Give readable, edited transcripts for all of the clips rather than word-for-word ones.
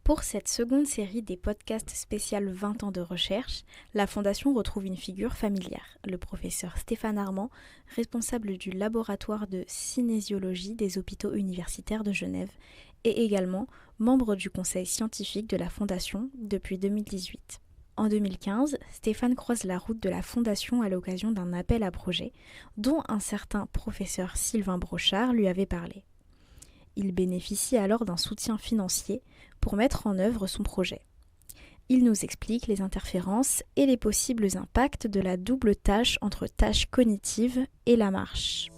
Pour cette seconde série des podcasts spécial 20 ans de recherche, la Fondation retrouve une figure familière, le professeur Stéphane Armand, responsable du laboratoire de cinésiologie des hôpitaux universitaires de Genève et également membre du conseil scientifique de la Fondation depuis 2018. En 2015, Stéphane croise la route de la Fondation à l'occasion d'un appel à projet dont un certain professeur Sylvain Brochard lui avait parlé. Il bénéficie alors d'un soutien financier pour mettre en œuvre son projet. Il nous explique les interférences et les possibles impacts de la double tâche entre tâches cognitives et la marche.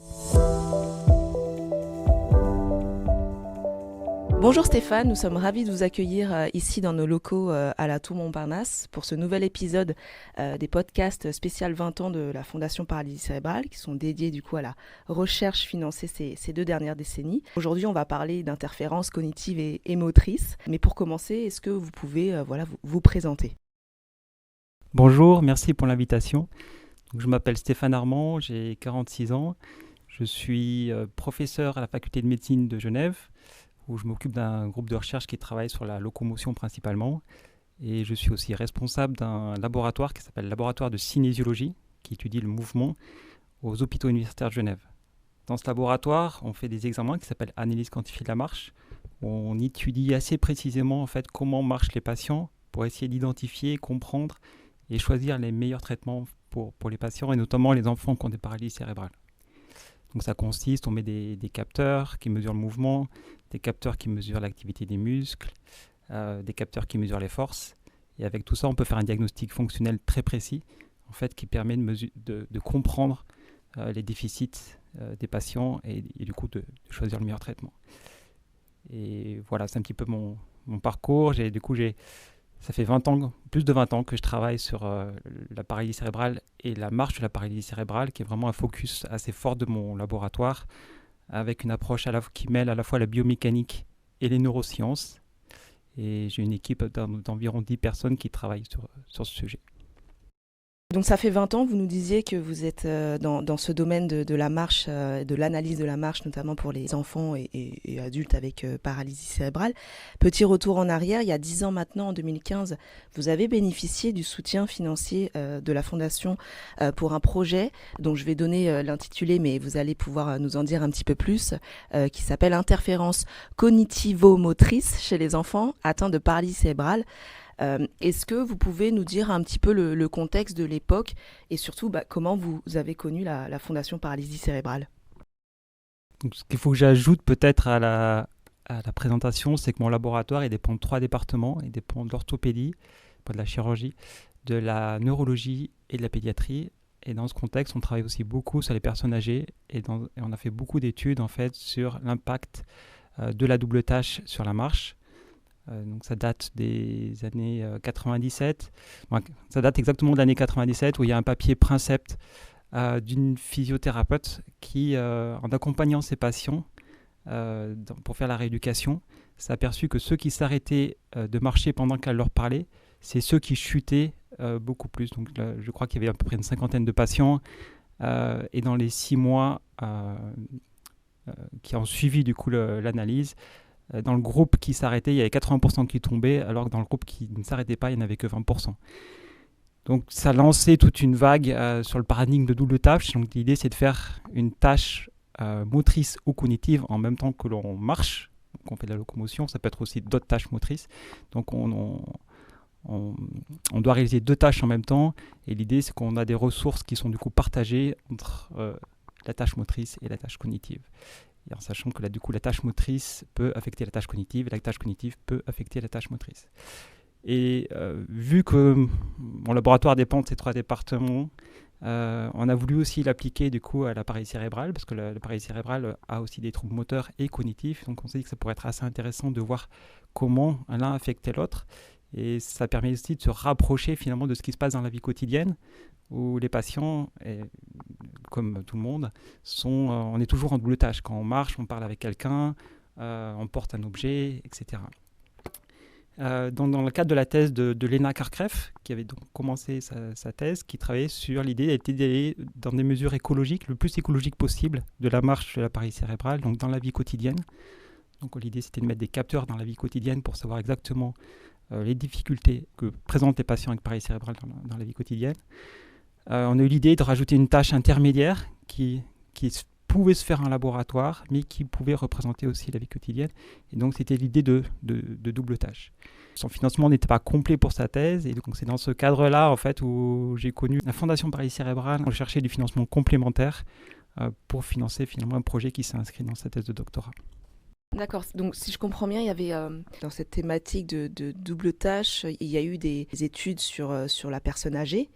Bonjour Stéphane, nous sommes ravis de vous accueillir ici dans nos locaux à la Tour Montparnasse pour ce nouvel épisode des podcasts spécial 20 ans de la Fondation Paralysie Cérébrale qui sont dédiés du coup à la recherche financée ces 2 dernières décennies. Aujourd'hui, on va parler d'interférences cognitives et motrices. Mais pour commencer, est-ce que vous pouvez vous présenter ? Bonjour, merci pour l'invitation. Je m'appelle Stéphane Armand, j'ai 46 ans. Je suis professeur à la faculté de médecine de Genève, où je m'occupe d'un groupe de recherche qui travaille sur la locomotion principalement. Et je suis aussi responsable d'un laboratoire qui s'appelle le laboratoire de cinésiologie, qui étudie le mouvement aux hôpitaux universitaires de Genève. Dans ce laboratoire, on fait des examens qui s'appellent analyse quantifiée de la marche. On étudie assez précisément en fait, comment marchent les patients pour essayer d'identifier, comprendre et choisir les meilleurs traitements pour les patients, et notamment les enfants qui ont des paralysies cérébrales. Donc ça consiste, on met des capteurs qui mesurent le mouvement, des capteurs qui mesurent l'activité des muscles, des capteurs qui mesurent les forces. Et avec tout ça, on peut faire un diagnostic fonctionnel très précis, en fait, qui permet de comprendre les déficits des patients et du coup de choisir le meilleur traitement. Et voilà, c'est un petit peu mon parcours. Ça fait plus de 20 ans que je travaille sur la paralysie cérébrale et la marche de la paralysie cérébrale, qui est vraiment un focus assez fort de mon laboratoire, avec une approche qui mêle à la fois la biomécanique et les neurosciences. Et j'ai une équipe d'environ 10 personnes qui travaillent sur ce sujet. Donc ça fait 20 ans, vous nous disiez que vous êtes dans ce domaine de la marche, de l'analyse de la marche, notamment pour les enfants et adultes avec paralysie cérébrale. Petit retour en arrière, il y a 10 ans maintenant, en 2015, vous avez bénéficié du soutien financier de la Fondation pour un projet dont je vais donner l'intitulé, mais vous allez pouvoir nous en dire un petit peu plus, qui s'appelle Interférences cognitivo-motrices chez les enfants atteints de paralysie cérébrale. Est-ce que vous pouvez nous dire un petit peu le contexte de l'époque et surtout comment vous avez connu la Fondation Paralysie Cérébrale ? Donc, ce qu'il faut que j'ajoute peut-être à la présentation, c'est que mon laboratoire il dépend de 3 départements. Il dépend de l'orthopédie, de la chirurgie, de la neurologie et de la pédiatrie. Et dans ce contexte, on travaille aussi beaucoup sur les personnes âgées et on a fait beaucoup d'études en fait, sur l'impact de la double tâche sur la marche. Donc ça date des années 97. Ça date exactement de l'année 97 où il y a un papier Princept d'une physiothérapeute qui, en accompagnant ses patients pour faire la rééducation, s'est aperçu que ceux qui s'arrêtaient de marcher pendant qu'elle leur parlait, c'est ceux qui chutaient beaucoup plus. Donc là, je crois qu'il y avait à peu près une 50aine de patients et dans les 6 mois qui ont suivi du coup l'analyse, dans le groupe qui s'arrêtait, il y avait 80% qui tombaient, alors que dans le groupe qui ne s'arrêtait pas, il n'y en avait que 20%. Donc ça lançait toute une vague sur le paradigme de double tâche. Donc l'idée, c'est de faire une tâche motrice ou cognitive en même temps que l'on marche. Donc on fait de la locomotion, ça peut être aussi d'autres tâches motrices. Donc on doit réaliser 2 tâches en même temps. Et l'idée, c'est qu'on a des ressources qui sont du coup partagées entre la tâche motrice et la tâche cognitive. Et en sachant que la tâche motrice peut affecter la tâche cognitive et la tâche cognitive peut affecter la tâche motrice. Et vu que mon laboratoire dépend de ces 3 départements, on a voulu aussi l'appliquer du coup à la paralysie cérébrale, parce que la paralysie cérébrale a aussi des troubles moteurs et cognitifs. Donc on s'est dit que ça pourrait être assez intéressant de voir comment l'un affectait l'autre. Et ça permet aussi de se rapprocher finalement de ce qui se passe dans la vie quotidienne, où les patients, comme tout le monde, on est toujours en double tâche. Quand on marche, on parle avec quelqu'un, on porte un objet, etc. Dans le cadre de la thèse de Lena Karkreff, qui avait donc commencé sa thèse, qui travaillait sur l'idée d'aller dans des mesures écologiques, le plus écologique possible, de la marche de la paralysie cérébrale, donc dans la vie quotidienne. Donc l'idée, c'était de mettre des capteurs dans la vie quotidienne pour savoir exactement les difficultés que présentent les patients avec paralysie cérébrale dans la vie quotidienne. On a eu l'idée de rajouter une tâche intermédiaire qui pouvait se faire en laboratoire, mais qui pouvait représenter aussi la vie quotidienne. Et donc, c'était l'idée de double tâche. Son financement n'était pas complet pour sa thèse, et donc c'est dans ce cadre-là, en fait, où j'ai connu la Fondation paralysie cérébrale. On cherchait du financement complémentaire pour financer finalement un projet qui s'est inscrit dans sa thèse de doctorat. D'accord, donc si je comprends bien, il y avait dans cette thématique de double tâche, il y a eu des études sur la personne âgée.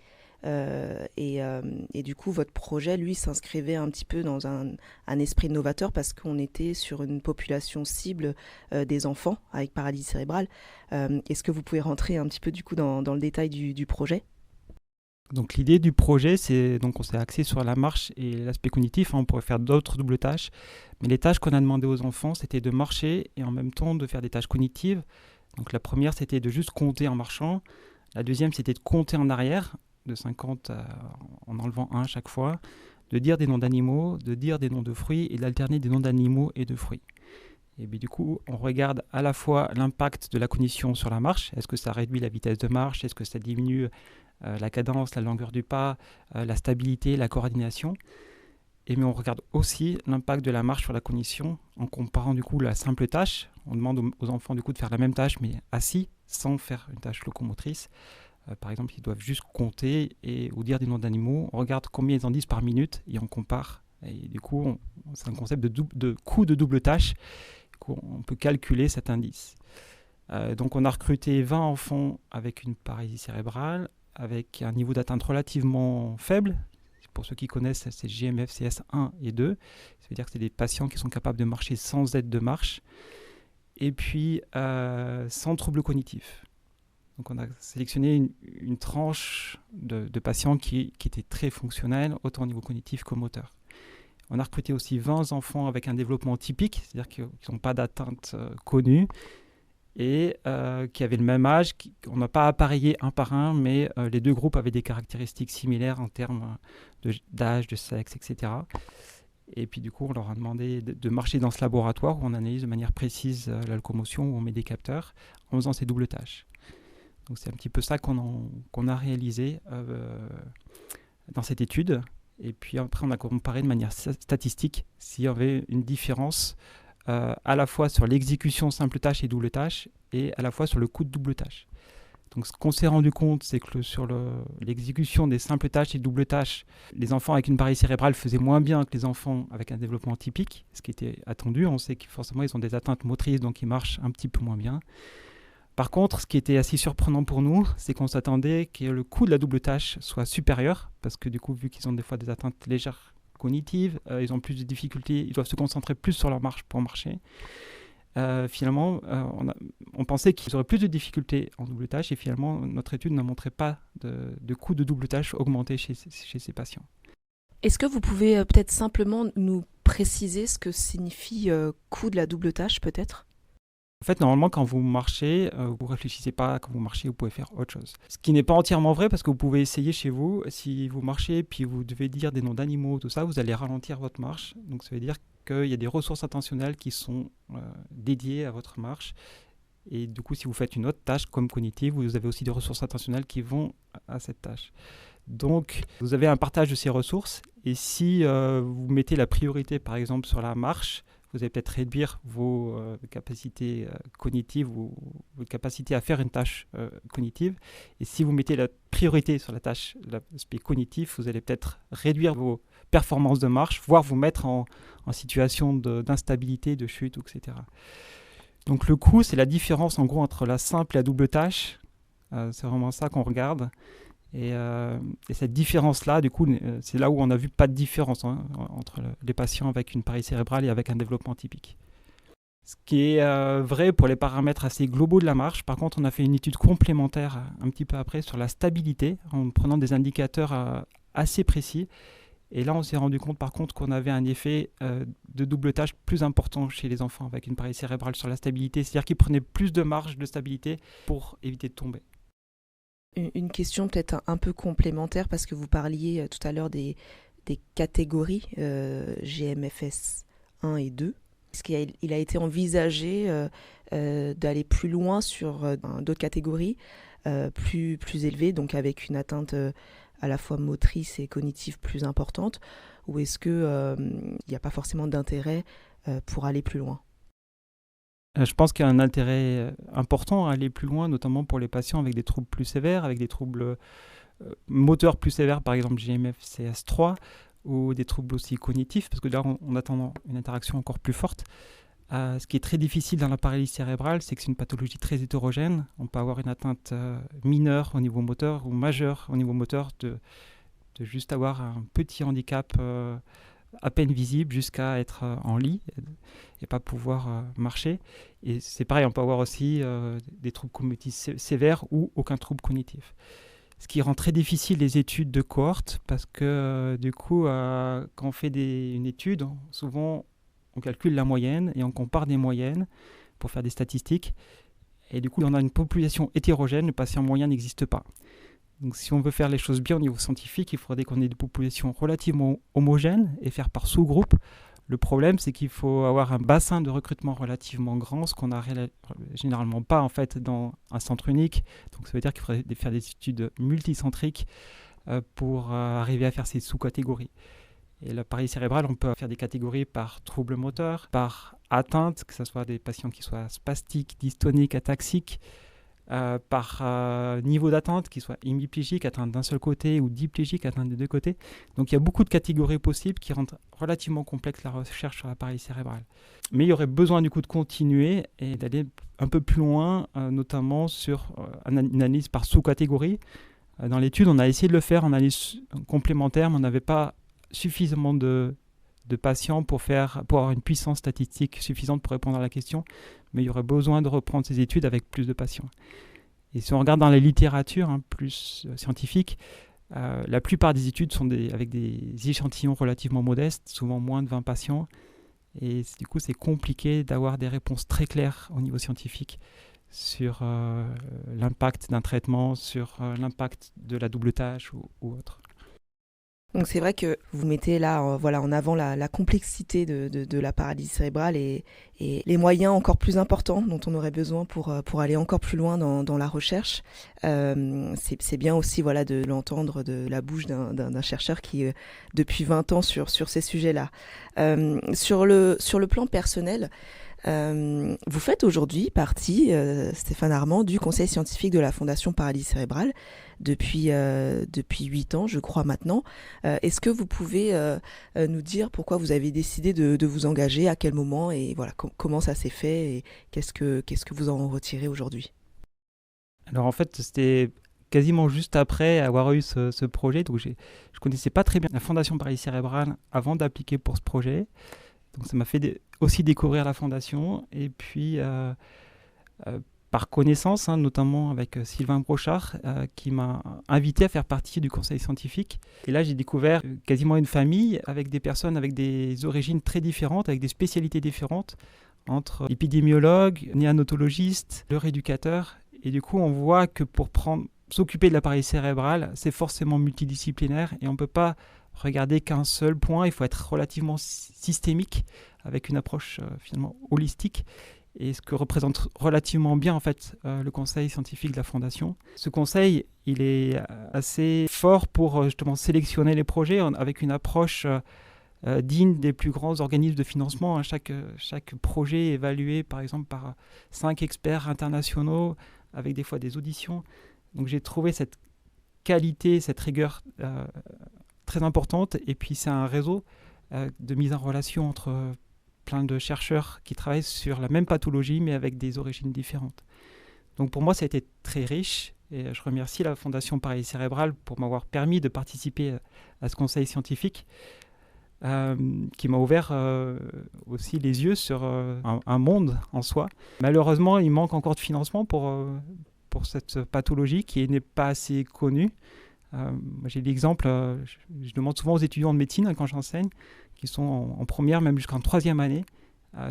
Et du coup, votre projet, lui, s'inscrivait un petit peu dans un esprit novateur parce qu'on était sur une population cible des enfants avec paralysie cérébrale. Est-ce que vous pouvez rentrer un petit peu du coup dans le détail du projet ? Donc l'idée du projet, on s'est axé sur la marche et l'aspect cognitif. On pourrait faire d'autres doubles tâches, mais les tâches qu'on a demandé aux enfants, c'était de marcher et en même temps de faire des tâches cognitives. Donc la première, c'était de juste compter en marchant. La deuxième, c'était de compter en arrière, de 50 en enlevant 1 chaque fois, de dire des noms d'animaux, de dire des noms de fruits et d'alterner des noms d'animaux et de fruits. Et puis du coup, on regarde à la fois l'impact de la cognition sur la marche. Est-ce que ça réduit la vitesse de marche ? Est-ce que ça diminue la cadence, la longueur du pas, la stabilité, la coordination ? Mais on regarde aussi l'impact de la marche sur la cognition en comparant du coup la simple tâche. On demande aux enfants du coup de faire la même tâche mais assis, sans faire une tâche locomotrice. Par exemple, ils doivent juste compter ou dire des noms d'animaux. On regarde combien ils en disent par minute et on compare. Et du coup, c'est un concept de coût de double tâche. On peut calculer cet indice. Donc, on a recruté 20 enfants avec une paralysie cérébrale, avec un niveau d'atteinte relativement faible. Pour ceux qui connaissent, c'est GMFCS 1 et 2. Ça veut dire que c'est des patients qui sont capables de marcher sans aide de marche. Et puis, sans troubles cognitifs. Donc on a sélectionné une tranche de patients qui étaient très fonctionnels, autant au niveau cognitif qu'au moteur. On a recruté aussi 20 enfants avec un développement typique, c'est-à-dire qui n'ont pas d'atteinte connue et qui avaient le même âge. On n'a pas appareillé un par un, mais les deux groupes avaient des caractéristiques similaires en termes d'âge, de sexe, etc. Et puis du coup, on leur a demandé de marcher dans ce laboratoire où on analyse de manière précise la locomotion, où on met des capteurs, en faisant ces doubles tâches. Donc c'est un petit peu ça qu'on a réalisé dans cette étude. Et puis après, on a comparé de manière statistique s'il y avait une différence à la fois sur l'exécution simple tâche et double tâche et à la fois sur le coût de double tâche. Donc ce qu'on s'est rendu compte, c'est que sur l'exécution des simples tâches et double tâches, les enfants avec une paralysie cérébrale faisaient moins bien que les enfants avec un développement typique, ce qui était attendu. On sait que forcément, ils ont des atteintes motrices, donc ils marchent un petit peu moins bien. Par contre, ce qui était assez surprenant pour nous, c'est qu'on s'attendait que le coût de la double tâche soit supérieur, parce que du coup, vu qu'ils ont des fois des atteintes légères cognitives, ils ont plus de difficultés, ils doivent se concentrer plus sur leur marche pour marcher. Finalement, on pensait qu'ils auraient plus de difficultés en double tâche, et finalement, notre étude ne montrait pas de coût de double tâche augmenter chez ces patients. Est-ce que vous pouvez peut-être simplement nous préciser ce que signifie coût de la double tâche, peut-être ? En fait, normalement, quand vous marchez, vous ne réfléchissez pas. Quand vous marchez, vous pouvez faire autre chose. Ce qui n'est pas entièrement vrai parce que vous pouvez essayer chez vous. Si vous marchez puis vous devez dire des noms d'animaux, tout ça, vous allez ralentir votre marche. Donc, ça veut dire qu'il y a des ressources attentionnelles qui sont dédiées à votre marche. Et du coup, si vous faites une autre tâche comme cognitive, vous avez aussi des ressources attentionnelles qui vont à cette tâche. Donc, vous avez un partage de ces ressources. Et si vous mettez la priorité, par exemple, sur la marche, vous allez peut-être réduire vos capacités cognitives ou votre capacité à faire une tâche cognitive. Et si vous mettez la priorité sur la tâche, l'aspect cognitif, vous allez peut-être réduire vos performances de marche, voire vous mettre en situation d'instabilité, de chute, etc. Donc le coût, c'est la différence en gros entre la simple et la double tâche. C'est vraiment ça qu'on regarde. Et cette différence-là, du coup, c'est là où on n'a vu pas de différence entre les patients avec une paralysie cérébrale et avec un développement typique. Ce qui est vrai pour les paramètres assez globaux de la marche. Par contre, on a fait une étude complémentaire un petit peu après sur la stabilité, en prenant des indicateurs assez précis. Et là, on s'est rendu compte par contre qu'on avait un effet de double tâche plus important chez les enfants avec une paralysie cérébrale sur la stabilité. C'est-à-dire qu'ils prenaient plus de marge de stabilité pour éviter de tomber. Une question peut-être un peu complémentaire parce que vous parliez tout à l'heure des catégories GMFS 1 et 2. Est-ce qu'il a été envisagé d'aller plus loin sur d'autres catégories plus élevées, donc avec une atteinte à la fois motrice et cognitive plus importante, ou est-ce qu'il n'y a pas forcément d'intérêt pour aller plus loin ? Je pense qu'il y a un intérêt important à aller plus loin, notamment pour les patients avec des troubles plus sévères, avec des troubles moteurs plus sévères, par exemple GMF-CS3, ou des troubles aussi cognitifs, parce que là, on attend une interaction encore plus forte. Ce qui est très difficile dans la paralysie cérébrale, c'est que c'est une pathologie très hétérogène. On peut avoir une atteinte mineure au niveau moteur ou majeure au niveau moteur, de juste avoir un petit handicap à peine visible jusqu'à être en lit et pas pouvoir marcher. Et c'est pareil, on peut avoir aussi des troubles cognitifs sévères ou aucun trouble cognitif. Ce qui rend très difficile les études de cohorte, parce que du coup, quand on fait une étude, souvent on calcule la moyenne et on compare des moyennes pour faire des statistiques. Et du coup, on a une population hétérogène, le patient moyen n'existe pas. Donc si on veut faire les choses bien au niveau scientifique, il faudrait qu'on ait des populations relativement homogènes et faire par sous-groupe. Le problème, c'est qu'il faut avoir un bassin de recrutement relativement grand, ce qu'on n'a généralement pas en fait dans un centre unique. Donc ça veut dire qu'il faudrait faire des études multicentriques pour arriver à faire ces sous-catégories. Et la paralysie cérébrale, on peut faire des catégories par trouble moteur, par atteinte, que ce soit des patients qui soient spastiques, dystoniques, ataxiques, par niveau d'atteinte, qui soit hémiplégique, atteinte d'un seul côté, ou diplégique, atteinte des deux côtés. Donc il y a beaucoup de catégories possibles qui rendent relativement complexe la recherche sur la paralysie cérébrale. Mais il y aurait besoin du coup de continuer et d'aller un peu plus loin, notamment sur une analyse par sous-catégorie. Dans l'étude, on a essayé de le faire en analyse complémentaire, mais on n'avait pas suffisamment de patients pour avoir une puissance statistique suffisante pour répondre à la question, mais il y aurait besoin de reprendre ces études avec plus de patients. Et si on regarde dans la littérature plus scientifique, la plupart des études sont avec des échantillons relativement modestes, souvent moins de 20 patients, et du coup c'est compliqué d'avoir des réponses très claires au niveau scientifique sur l'impact d'un traitement, sur l'impact de la double tâche ou autre. Donc c'est vrai que vous mettez là en avant la complexité de la paralysie cérébrale et les moyens encore plus importants dont on aurait besoin pour aller encore plus loin dans la recherche. C'est bien aussi de l'entendre de la bouche d'un chercheur qui depuis 20 ans sur ces sujets-là. Sur le plan personnel, vous faites aujourd'hui partie, Stéphane Armand, du conseil scientifique de la Fondation Paralysie Cérébrale depuis 8 ans, je crois maintenant. Est-ce que vous pouvez nous dire pourquoi vous avez décidé de vous engager, à quel moment et comment ça s'est fait et qu'est-ce que vous en retirez aujourd'hui ? Alors en fait, c'était quasiment juste après avoir eu ce projet. Donc je ne connaissais pas très bien la Fondation Paralysie Cérébrale avant d'appliquer pour ce projet. Donc ça m'a fait aussi découvrir la fondation et puis par connaissance, notamment avec Sylvain Brochard qui m'a invité à faire partie du conseil scientifique. Et là j'ai découvert quasiment une famille avec des personnes avec des origines très différentes, avec des spécialités différentes, entre épidémiologues, néonatologistes, leur éducateur. Et du coup on voit que pour s'occuper de la paralysie cérébrale, c'est forcément multidisciplinaire et on ne peut pas regarder qu'un seul point, il faut être relativement systémique avec une approche finalement holistique, et ce que représente relativement bien en fait le conseil scientifique de la Fondation. Ce conseil, il est assez fort pour justement sélectionner les projets avec une approche digne des plus grands organismes de financement. Chaque projet est évalué par exemple par 5 experts internationaux avec des fois des auditions. Donc j'ai trouvé cette qualité, cette rigueur très importante, et puis c'est un réseau de mise en relation entre plein de chercheurs qui travaillent sur la même pathologie mais avec des origines différentes. Donc pour moi ça a été très riche et je remercie la Fondation Paralysie Cérébrale pour m'avoir permis de participer à ce conseil scientifique qui m'a ouvert aussi les yeux sur un monde en soi. Malheureusement il manque encore de financement pour cette pathologie qui n'est pas assez connue. J'ai l'exemple, je demande souvent aux étudiants de médecine quand j'enseigne, qui sont en première, même jusqu'en 3e année,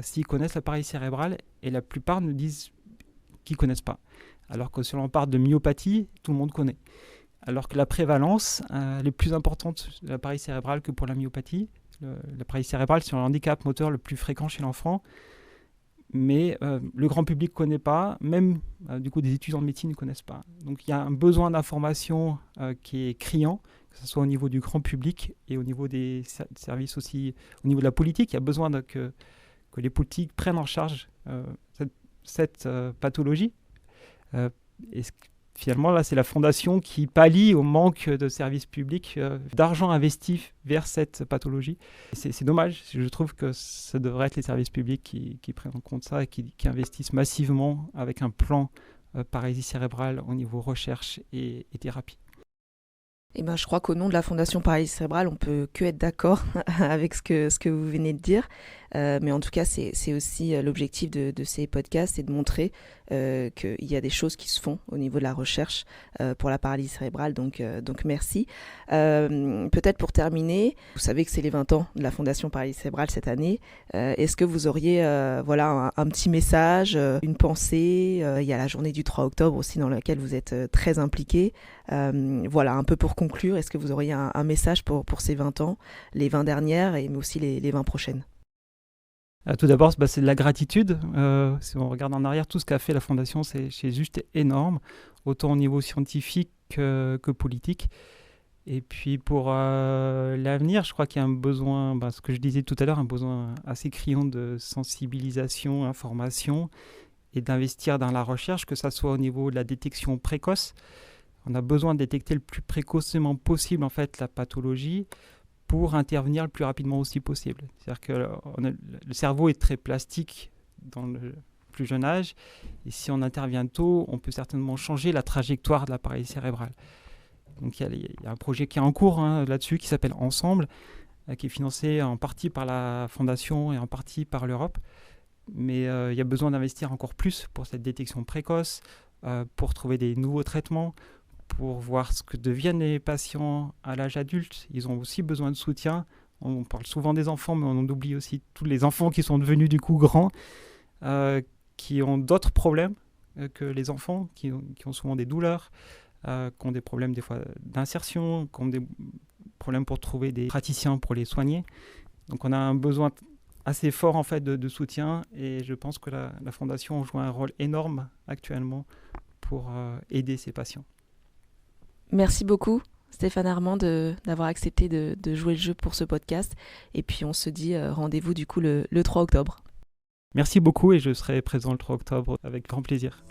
s'ils connaissent la paralysie cérébrale, et la plupart nous disent qu'ils ne connaissent pas. Alors que si l'on parle de myopathie, tout le monde connaît. Alors que la prévalence, elle est plus importante de la paralysie cérébrale que pour la myopathie. la paralysie cérébrale, c'est le handicap moteur le plus fréquent chez l'enfant. Mais le grand public ne connaît pas, même du coup des étudiants de médecine ne connaissent pas. Donc il y a un besoin d'information qui est criant, que ce soit au niveau du grand public et au niveau des services aussi, au niveau de la politique. Il y a besoin que les politiques prennent en charge cette pathologie. Et finalement, là, c'est la fondation qui pallie au manque de services publics, d'argent investi vers cette pathologie. C'est dommage, je trouve que ce devrait être les services publics qui prennent en compte ça et qui investissent massivement avec un plan paralysie cérébrale au niveau recherche et thérapie. Eh ben, je crois qu'au nom de la Fondation Paralysie cérébrale, on peut que être d'accord avec ce que vous venez de dire. Mais en tout cas, c'est aussi l'objectif de ces podcasts, c'est de montrer qu'il y a des choses qui se font au niveau de la recherche pour la paralysie cérébrale. Donc merci. Peut-être pour terminer, vous savez que c'est les 20 ans de la Fondation Paralysie cérébrale cette année. Est-ce que vous auriez voilà, un petit message, une pensée il y a la journée du 3 octobre aussi dans laquelle vous êtes très impliqués. Voilà, un peu pour conclure, est-ce que vous auriez un message pour ces 20 ans, les 20 dernières, mais aussi les 20 prochaines? Tout d'abord, c'est de la gratitude. Si on regarde en arrière, tout ce qu'a fait la Fondation, c'est juste énorme, autant au niveau scientifique que politique. Et puis pour l'avenir, je crois qu'il y a un besoin, ce que je disais tout à l'heure, un besoin assez criant de sensibilisation, information et d'investir dans la recherche, que ça soit au niveau de la détection précoce. On a besoin de détecter le plus précocement possible en fait la pathologie pour intervenir le plus rapidement aussi possible. C'est-à-dire que le cerveau est très plastique dans le plus jeune âge, et si on intervient tôt, on peut certainement changer la trajectoire de la paralysie cérébrale. Donc il y a un projet qui est en cours là-dessus qui s'appelle Ensemble, qui est financé en partie par la Fondation et en partie par l'Europe. Mais il y a besoin d'investir encore plus pour cette détection précoce, pour trouver des nouveaux traitements, pour voir ce que deviennent les patients à l'âge adulte. Ils ont aussi besoin de soutien. On parle souvent des enfants, mais on oublie aussi tous les enfants qui sont devenus du coup grands, qui ont d'autres problèmes que les enfants, qui ont souvent des douleurs, qui ont des problèmes des fois d'insertion, qui ont des problèmes pour trouver des praticiens pour les soigner. Donc on a un besoin assez fort en fait de soutien, et je pense que la Fondation joue un rôle énorme actuellement pour aider ces patients. Merci beaucoup Stéphane Armand d'avoir accepté de jouer le jeu pour ce podcast, et puis on se dit rendez-vous du coup le 3 octobre. Merci beaucoup, et je serai présent le 3 octobre avec grand plaisir.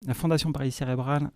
La Fondation Paralysie cérébrale